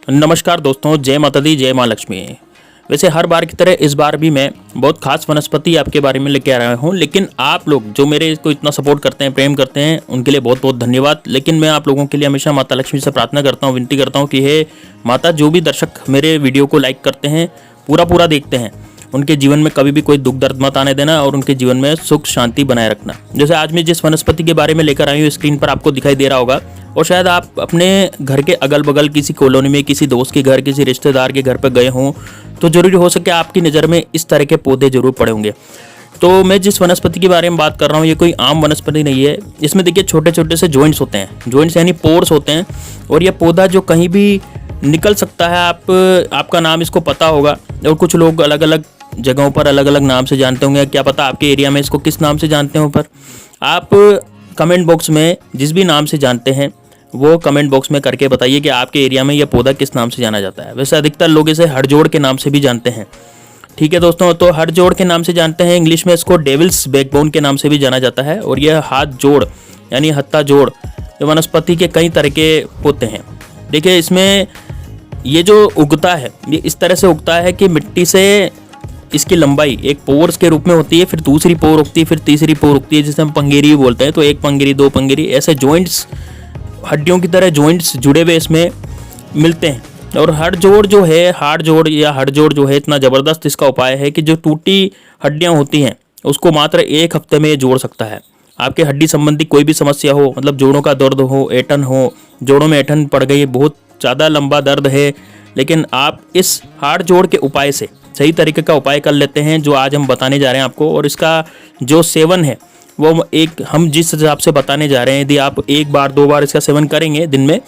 नमस्कार दोस्तों, जय माता दी, जय माँ लक्ष्मी। वैसे हर बार की तरह इस बार भी मैं बहुत खास वनस्पति आपके बारे में लेके आ रहा हूँ, लेकिन आप लोग जो मेरे को इतना सपोर्ट करते हैं, प्रेम करते हैं, उनके लिए बहुत बहुत धन्यवाद। लेकिन मैं आप लोगों के लिए हमेशा माता लक्ष्मी से प्रार्थना करता हूँ, विनती करता हूँ कि हे माता, जो भी दर्शक मेरे वीडियो को लाइक करते हैं, पूरा देखते हैं, उनके जीवन में कभी भी कोई दुख दर्द मत आने देना और उनके जीवन में सुख शांति बनाए रखना। जैसे आज मैं जिस वनस्पति के बारे में लेकर आई हूँ, स्क्रीन पर आपको दिखाई दे रहा होगा, और शायद आप अपने घर के अगल बगल किसी कॉलोनी में, किसी दोस्त के घर, किसी रिश्तेदार के घर पर गए हों, तो जरूरी हो सके आपकी नज़र में इस तरह के पौधे जरूर पड़े होंगे। तो मैं जिस वनस्पति के बारे में बात कर रहा हूँ, ये कोई आम वनस्पति नहीं है। इसमें देखिए छोटे छोटे से जॉइंट्स होते हैं, जॉइंट्स यानी पोर्स होते हैं, और यह पौधा जो कहीं भी निकल सकता है। आपका नाम इसको पता होगा, और कुछ लोग अलग अलग जगहों पर अलग अलग नाम से जानते होंगे। क्या पता आपके एरिया में इसको किस नाम से जानते हो। पर आप कमेंट बॉक्स में जिस भी नाम से जानते हैं वो कमेंट बॉक्स में करके बताइए कि आपके एरिया में यह पौधा किस नाम से जाना जाता है। वैसे अधिकतर लोग इसे हड़जोड़ के नाम से भी जानते हैं। ठीक है दोस्तों, तो हड़जोड़ के नाम से जानते हैं। इंग्लिश में इसको डेविल्स बैकबोन के नाम से भी जाना जाता है। और यह हाथ जोड़ यानी हत्ता जोड़ वनस्पति के कई तरह के होते हैं। देखिए इसमें ये जो उगता है, ये इस तरह से उगता है कि मिट्टी से इसकी लंबाई एक पोर्स के रूप में होती है, फिर दूसरी पोर उगती है, फिर तीसरी पोर उगती है, जिसे हम पंगेरी बोलते हैं। तो एक पंगेरी, दो पंगेरी, ऐसे जॉइंट्स, हड्डियों की तरह जॉइंट्स जुड़े हुए इसमें मिलते हैं। और हड़जोड़ जो है, हाड़जोड़ या हड़जोड़ जो है, इतना ज़बरदस्त इसका उपाय है कि जो टूटी हड्डियाँ होती हैं उसको मात्र एक हफ्ते में जोड़ सकता है। आपके हड्डी संबंधी कोई भी समस्या हो, मतलब जोड़ों का दर्द हो, ऐंठन हो, जोड़ों में ऐंठन पड़ गई, बहुत ज़्यादा लंबा दर्द है, लेकिन आप इस हाड़जोड़ के उपाय से सही तरीके का उपाय कर लेते हैं, जो आज हम बताने जा रहे हैं आपको। और इसका जो सेवन है वो एक हम जिस हिसाब से बताने जा रहे हैं, यदि आप एक बार दो बार इसका सेवन करेंगे दिन में,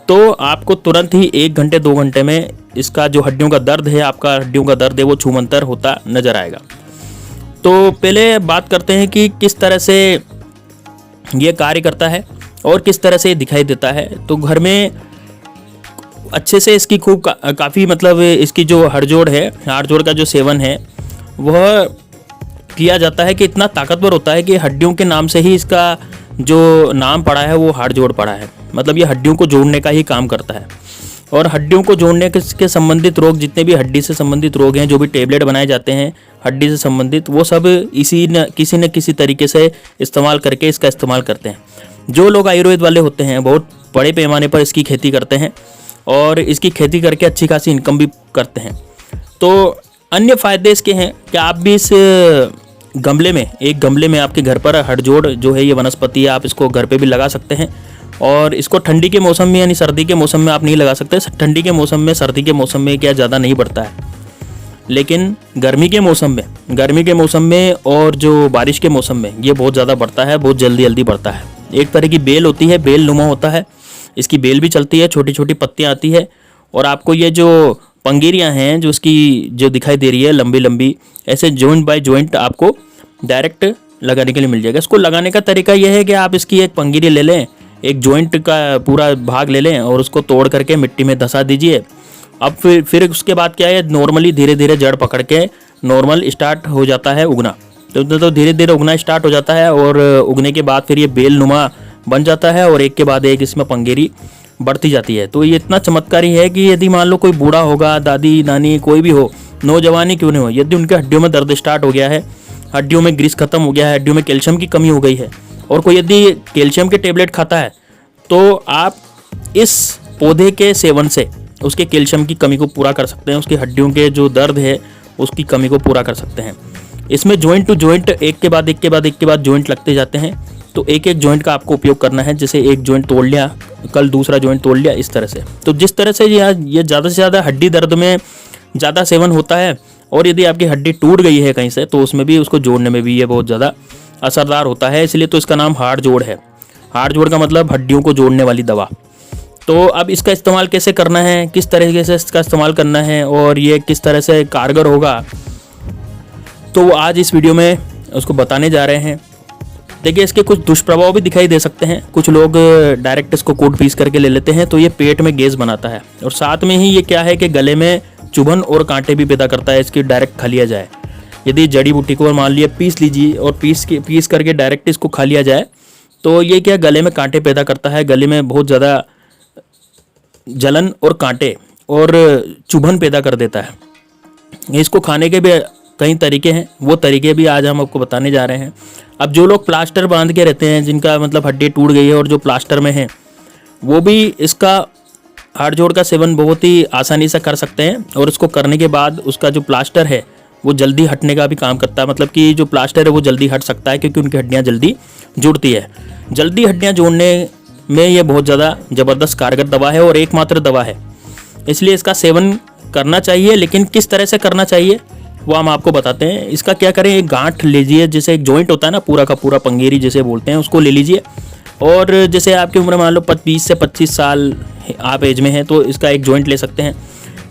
तो आपको तुरंत ही 1 घंटे 2 घंटे में इसका जो हड्डियों का दर्द है, आपका हड्डियों का दर्द है, वो छूमंतर होता नजर आएगा। तो पहले बात करते हैं कि किस तरह से ये कार्य करता है और किस तरह से दिखाई देता है। तो घर में अच्छे से इसकी खूब काफ़ी मतलब इसकी जो हड़जोड़ है, हाड़जोड़ का जो सेवन है वह किया जाता है कि इतना ताकतवर होता है कि हड्डियों के नाम से ही इसका जो नाम पड़ा है वो हाड़जोड़ पड़ा है। मतलब ये हड्डियों को जोड़ने का ही काम करता है। और हड्डियों को जोड़ने के संबंधित रोग, जितने भी हड्डी से संबंधित रोग हैं, जो भी टेबलेट बनाए जाते हैं हड्डी से संबंधित, वो सब किसी न किसी तरीके से इस्तेमाल करके इसका इस्तेमाल करते हैं। जो लोग आयुर्वेद वाले होते हैं बहुत बड़े पैमाने पर इसकी खेती करते हैं और इसकी खेती करके अच्छी खासी इनकम भी करते हैं। तो अन्य फ़ायदे इसके हैं कि आप भी इस गमले में, एक गमले में आपके घर पर हड़जोड़ जो है ये वनस्पति है, आप इसको घर पे भी लगा सकते हैं। और इसको ठंडी के मौसम में यानी सर्दी के मौसम में आप नहीं लगा सकते। ठंडी के मौसम में, सर्दी के मौसम में क्या ज़्यादा नहीं बढ़ता है, लेकिन गर्मी के मौसम में और जो बारिश के मौसम में ये बहुत ज़्यादा बढ़ता है, बहुत जल्दी बढ़ता है। एक तरह की बेल होती है, बेल नुमा होता है, इसकी बेल भी चलती है, छोटी छोटी पत्तियाँ आती है। और आपको ये जो पंगेरियाँ हैं जो इसकी जो दिखाई दे रही है लंबी लंबी, ऐसे जॉइंट बाय जॉइंट आपको डायरेक्ट लगाने के लिए मिल जाएगा। इसको लगाने का तरीका यह है कि आप इसकी एक पंगेरी ले लें, एक जॉइंट का पूरा भाग ले लें और उसको तोड़ करके मिट्टी में धंसा दीजिए। अब फिर उसके बाद क्या है, नॉर्मली धीरे धीरे जड़ पकड़ के नॉर्मल स्टार्ट हो जाता है उगना। तो धीरे धीरे उगना स्टार्ट हो जाता है और उगने के बाद फिर ये बेल नुमा बन जाता है और एक के बाद एक इसमें पंगेरी बढ़ती जाती है। तो ये इतना चमत्कारी है कि यदि मान लो कोई बूढ़ा होगा, दादी नानी कोई भी हो, नौजवानी क्यों नहीं हो, यदि उनके हड्डियों में दर्द स्टार्ट हो गया है, हड्डियों में ग्रीस खत्म हो गया है, हड्डियों में कैल्शियम की कमी हो गई है, और कोई यदि कैल्शियम के टेबलेट खाता है, तो आप इस पौधे के सेवन से उसके कैल्शियम की कमी को पूरा कर सकते हैं। उसकी हड्डियों के जो दर्द है उसकी कमी को पूरा कर सकते हैं। इसमें जॉइंट टू जॉइंट एक के बाद जॉइंट लगते जाते हैं। तो एक एक जॉइंट का आपको उपयोग करना है। जैसे एक जॉइंट तोड़ लिया, कल दूसरा जॉइंट तोड़ लिया, इस तरह से। तो जिस तरह से ये ज़्यादा से ज़्यादा हड्डी दर्द में ज़्यादा सेवन होता है, और यदि आपकी हड्डी टूट गई है कहीं से, तो उसमें भी उसको जोड़ने में भी ये बहुत ज़्यादा असरदार होता है। इसलिए तो इसका नाम हाड़जोड़ है। हाड़जोड़ का मतलब हड्डियों को जोड़ने वाली दवा। तो अब इसका इस्तेमाल कैसे करना है, किस तरीके से इसका इस्तेमाल करना है और ये किस तरह से कारगर होगा, तो आज इस वीडियो में उसको बताने जा रहे हैं। देखिए इसके कुछ दुष्प्रभाव भी दिखाई दे सकते हैं। कुछ लोग डायरेक्ट इसको कूट पीस करके ले लेते हैं, तो ये पेट में गैस बनाता है, और साथ में ही ये क्या है कि गले में चुभन और कांटे भी पैदा करता है इसकी डायरेक्ट खा लिया जाए। यदि जड़ी बूटी को मान लिया पीस लीजिए और पीस करके डायरेक्ट इसको खा लिया जाए, तो ये क्या गले में कांटे पैदा करता है, गले में बहुत ज़्यादा जलन और कांटे और चुभन पैदा कर देता है। इसको खाने के भी कई तरीके हैं, वो तरीके भी आज हम आपको बताने जा रहे हैं। अब जो लोग प्लास्टर बांध के रहते हैं, जिनका मतलब हड्डी टूट गई है और जो प्लास्टर में है, वो भी इसका हाड़ जोड़ का सेवन बहुत ही आसानी से कर सकते हैं। और इसको करने के बाद उसका जो प्लास्टर है वो जल्दी हटने का भी काम करता है। मतलब कि जो प्लास्टर है वो जल्दी हट सकता है, क्योंकि उनकी हड्डियाँ जल्दी जुड़ती है। जल्दी हड्डियाँ जोड़ने में ये बहुत ज़्यादा ज़बरदस्त कारगर दवा है और एकमात्र दवा है, इसलिए इसका सेवन करना चाहिए। लेकिन किस तरह से करना चाहिए वो हम आपको बताते हैं। इसका क्या करें, एक गांठ लीजिए, जैसे एक जॉइंट होता है ना, पूरा का पूरा पंगेरी जिसे बोलते हैं, उसको ले लीजिए। और जैसे आपकी उम्र मान लो 20 से 25 साल आप एज में हैं, तो इसका एक जॉइंट ले सकते हैं।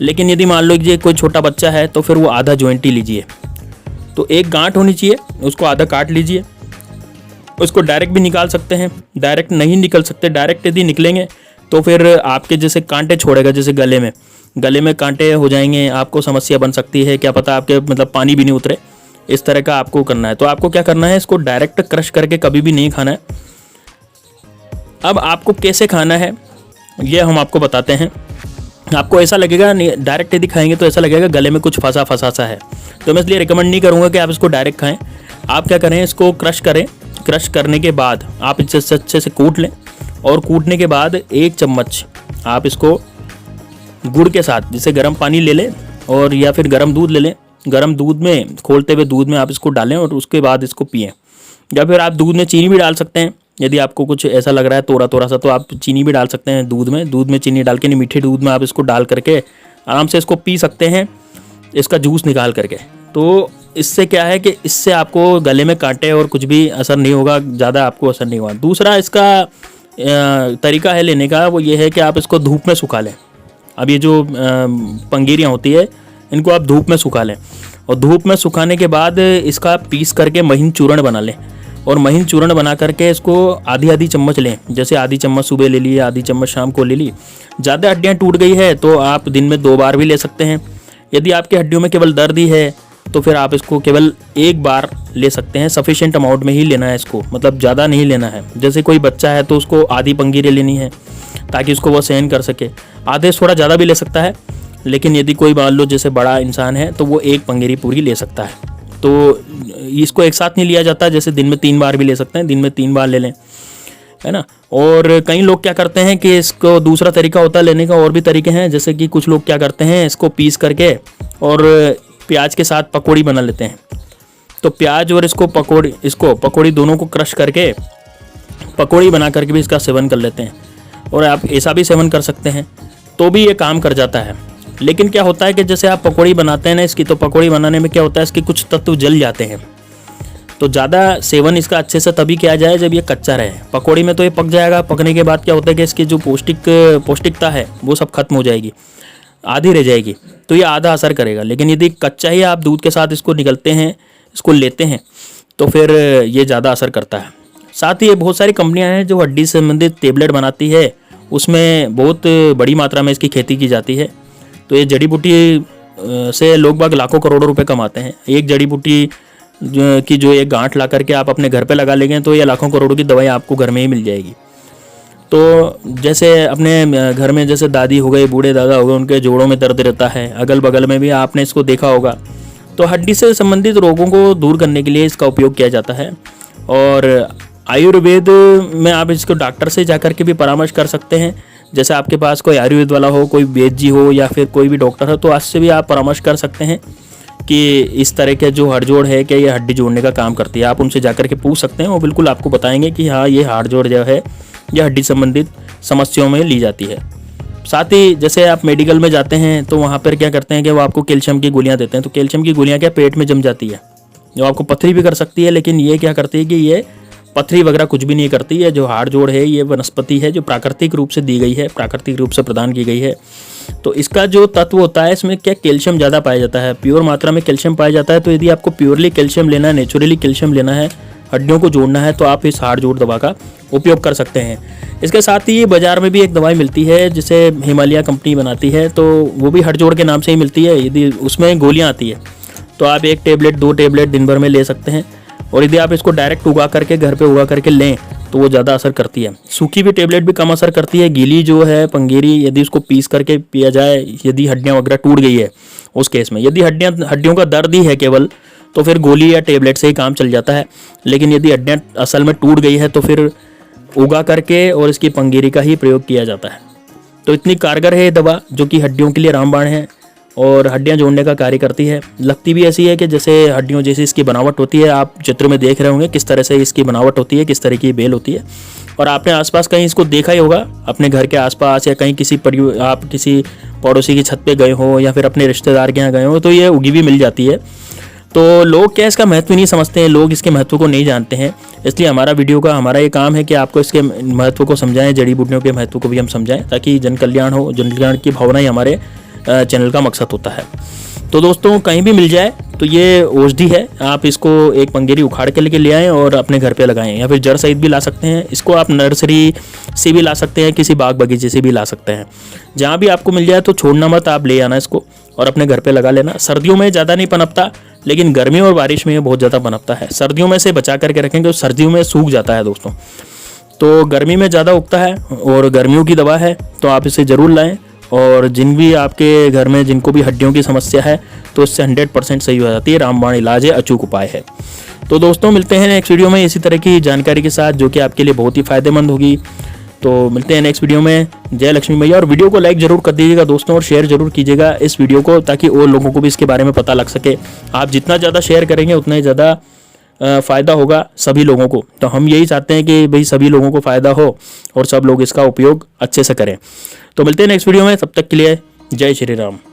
लेकिन यदि मान लो कि कोई छोटा बच्चा है तो फिर वो आधा जॉइंट ही लीजिए। तो एक गांठ होनी चाहिए, उसको आधा काट लीजिए। उसको डायरेक्ट भी निकाल सकते हैं, डायरेक्ट नहीं निकल सकते। डायरेक्ट यदि निकलेंगे तो फिर आपके जैसे कांटे छोड़ेगा, जैसे गले में कांटे हो जाएंगे, आपको समस्या बन सकती है। क्या पता आपके मतलब पानी भी नहीं उतरे, इस तरह का आपको करना है। तो आपको क्या करना है, इसको डायरेक्ट क्रश करके कभी भी नहीं खाना है। अब आपको कैसे खाना है ये हम आपको बताते हैं। आपको ऐसा लगेगा, डायरेक्ट यदि खाएंगे तो ऐसा लगेगा गले में कुछ फंसा सा है, तो मैं इसलिए रिकमेंड नहीं करूँगा कि आप इसको डायरेक्ट खाएं। आप क्या करें, इसको क्रश करें। क्रश करने के बाद आप इसे अच्छे से कूट लें, और कूटने के बाद 1 चम्मच आप इसको गुड़ के साथ, जैसे गर्म पानी ले लें और या फिर गर्म दूध ले लें। गर्म दूध में, खोलते हुए दूध में आप इसको डालें और उसके बाद इसको पिएं। या फिर आप दूध में चीनी भी डाल सकते हैं, यदि आपको कुछ ऐसा लग रहा है थोड़ा सा, तो आप चीनी भी डाल सकते हैं दूध में चीनी डाल के, नहीं मीठे दूध में आप इसको डाल करके आराम से इसको पी सकते हैं, इसका जूस निकाल करके। तो इससे क्या है कि इससे आपको गले में कांटे और कुछ भी असर नहीं होगा, ज़्यादा आपको असर नहीं होगा। दूसरा इसका तरीका है लेने का, वो ये है कि आप इसको धूप में सुखा लें। अब ये जो पंगेरियाँ होती है, इनको आप धूप में सुखा लें, और धूप में सुखाने के बाद इसका पीस करके महीन चूर्ण बना लें। और महीन चूर्ण बना करके इसको आधी चम्मच लें, जैसे आधी चम्मच सुबह ले ली, आधी चम्मच शाम को ले ली। ज़्यादा हड्डियाँ टूट गई है तो आप दिन में 2 बार भी ले सकते हैं। यदि आपकी हड्डियों में केवल दर्द ही है तो फिर आप इसको केवल 1 बार ले सकते हैं। सफिशिएंट अमाउंट में ही लेना है इसको, मतलब ज़्यादा नहीं लेना है। जैसे कोई बच्चा है तो उसको आधी पंगेरी लेनी है ताकि उसको वो सहन कर सके। आधे थोड़ा ज़्यादा भी ले सकता है, लेकिन यदि कोई मान लो जैसे बड़ा इंसान है तो वो 1 पंगेरी पूरी ले सकता है। तो इसको एक साथ नहीं लिया जाता, जैसे दिन में 3 बार भी ले सकते हैं, दिन में 3 बार ले लें, है ना। और कई लोग क्या करते हैं कि इसको दूसरा तरीका होता है लेने का, और भी तरीके हैं। जैसे कि कुछ लोग क्या करते हैं, इसको पीस करके और प्याज के साथ पकौड़ी बना लेते हैं। तो प्याज और इसको पकौड़ी दोनों को क्रश करके पकौड़ी बना करके भी इसका सेवन कर लेते हैं। और आप ऐसा भी सेवन कर सकते हैं, तो भी ये काम कर जाता है। लेकिन क्या होता है कि जैसे आप पकौड़ी बनाते हैं ना इसकी, तो पकौड़ी बनाने में क्या होता है, इसके कुछ तत्व जल जाते हैं। तो ज़्यादा सेवन इसका अच्छे से तभी किया जाए जब ये कच्चा रहे। पकौड़ी में तो ये पक जाएगा, पकने के बाद क्या होता है कि इसकी जो पौष्टिकता है वो सब खत्म हो जाएगी, आधी रह जाएगी, तो ये आधा असर करेगा। लेकिन यदि कच्चा ही आप दूध के साथ इसको निगलते हैं, इसको लेते हैं, तो फिर ये ज़्यादा असर करता है। साथ ही ये बहुत सारी कंपनियां हैं जो हड्डी से संबंधित टेबलेट बनाती है, उसमें बहुत बड़ी मात्रा में इसकी खेती की जाती है। तो ये जड़ी बूटी से लोग बाग लाखों करोड़ों रुपए कमाते हैं। एक जड़ी बूटी की जो एक गांठ ला करके आप अपने घर पे लगा लेंगे तो ये लाखों करोड़ों की दवाई आपको घर में ही मिल जाएगी। तो जैसे अपने घर में जैसे दादी हो गई, बूढ़े दादा हो गए, उनके जोड़ों में दर्द रहता है, अगल बगल में भी आपने इसको देखा होगा, तो हड्डी से संबंधित रोगों को दूर करने के लिए इसका उपयोग किया जाता है। और आयुर्वेद में आप इसको डॉक्टर से जाकर के भी परामर्श कर सकते हैं। जैसे आपके पास कोई आयुर्वेद वाला हो, कोई वैद्य जी हो या फिर कोई भी डॉक्टर हो, तो आज से भी आप परामर्श कर सकते हैं कि इस तरह के जो हड़जोड़ है कि ये हड्डी जोड़ने का काम करती है। आप उनसे जाकर के पूछ सकते हैं, वो बिल्कुल आपको बताएंगे कि हाँ ये हड़जोड़ जो है यह हड्डी संबंधित समस्याओं में ली जाती है। साथ ही जैसे आप मेडिकल में जाते हैं तो वहाँ पर क्या करते हैं कि वो आपको कैल्शियम की गोलियाँ देते हैं। तो कैल्शियम की गोलियाँ क्या पेट में जम जाती है, जो आपको पथरी भी कर सकती है। लेकिन ये क्या करती है कि ये पथरी वगैरह कुछ भी नहीं करती है। जो हाड़ जोड़ है ये वनस्पति है जो प्राकृतिक रूप से दी गई है, प्राकृतिक रूप से प्रदान की गई है। तो इसका जो तत्व होता है इसमें क्या कैल्शियम ज़्यादा पाया जाता है, प्योर मात्रा में कैल्शियम पाया जाता है। तो यदि आपको प्योरली कैल्शियम लेना है, नेचुरली कैल्शियम लेना है, हड्डियों को जोड़ना है, तो आप इस हाड़ जोड़ दवा का उपयोग कर सकते हैं। इसके साथ ही बाजार में भी एक दवाई मिलती है जिसे हिमालय कंपनी बनाती है, तो वो भी हड़ जोड़ के नाम से ही मिलती है। यदि उसमें गोलियाँ आती है तो आप 1 टेबलेट 2 टेबलेट दिन भर में ले सकते हैं। और यदि आप इसको डायरेक्ट उगा करके घर पे उगा करके लें तो वो ज़्यादा असर करती है। सूखी हुई टेबलेट भी कम असर करती है। गीली जो है पंगेरी, यदि उसको पीस करके पिया जाए, यदि हड्डियाँ वगैरह टूट गई है उस केस में, यदि हड्डियों का दर्द ही है केवल, तो फिर गोली या टेबलेट से ही काम चल जाता है। लेकिन यदि हड्डियाँ असल में टूट गई है तो फिर उगा करके और इसकी पंगेरी का ही प्रयोग किया जाता है। तो इतनी कारगर है ये दवा, जो कि हड्डियों के लिए रामबाण है और हड्डियां जोड़ने का कार्य करती है। लगती भी ऐसी है कि जैसे हड्डियों जैसी इसकी बनावट होती है। आप चित्र में देख रहे होंगे किस तरह से इसकी बनावट होती है, किस तरह की बेल होती है। और आपने आसपास कहीं इसको देखा ही होगा, अपने घर के आसपास या कहीं आप किसी पड़ोसी की छत पे गए हो या फिर अपने रिश्तेदार के यहाँ गए हो तो ये उगी भी मिल जाती है। तो लोग क्या इसका महत्व नहीं समझते हैं, लोग इसके महत्व को नहीं जानते हैं। इसलिए हमारा ये काम है कि आपको इसके महत्व को समझाएं, जड़ी बूटियों के महत्व को भी हम समझाएं, ताकि जन कल्याण हो। जन कल्याण की भावना ही हमारे चैनल का मकसद होता है। तो दोस्तों, कहीं भी मिल जाए तो ये औषधि है। आप इसको एक पंगेरी उखाड़ के लेके ले आएँ और अपने घर पे लगाएं, या फिर जड़ सहित भी ला सकते हैं। इसको आप नर्सरी से भी ला सकते हैं, किसी बाग बगीचे से भी ला सकते हैं। जहाँ भी आपको मिल जाए तो छोड़ना मत, आप ले आना इसको और अपने घर पे लगा लेना। सर्दियों में ज़्यादा नहीं पनपता, लेकिन गर्मियों और बारिश में ये बहुत ज़्यादा पनपता है। सर्दियों में से बचा करके रखेंगे, सर्दियों में सूख जाता है दोस्तों। तो गर्मी में ज़्यादा उगता है और गर्मियों की दवा है, तो आप इसे ज़रूर लाएँ। और जिन भी आपके घर में जिनको भी हड्डियों की समस्या है तो इससे 100% सही हो जाती है। रामबाण इलाज है, अचूक उपाय है। तो दोस्तों, मिलते हैं नेक्स्ट वीडियो में इसी तरह की जानकारी के साथ, जो कि आपके लिए बहुत ही फायदेमंद होगी। तो मिलते हैं नेक्स्ट वीडियो में। जय लक्ष्मी मैया। और वीडियो को लाइक जरूर कर दीजिएगा दोस्तों, और शेयर जरूर कीजिएगा इस वीडियो को, ताकि और लोगों को भी इसके बारे में पता लग सके। आप जितना ज़्यादा शेयर करेंगे उतना ही ज़्यादा फ़ायदा होगा सभी लोगों को। तो हम यही चाहते हैं कि भाई सभी लोगों को फ़ायदा हो और सब लोग इसका उपयोग अच्छे से करें। तो मिलते हैं नेक्स्ट वीडियो में, तब तक के लिए जय श्री राम।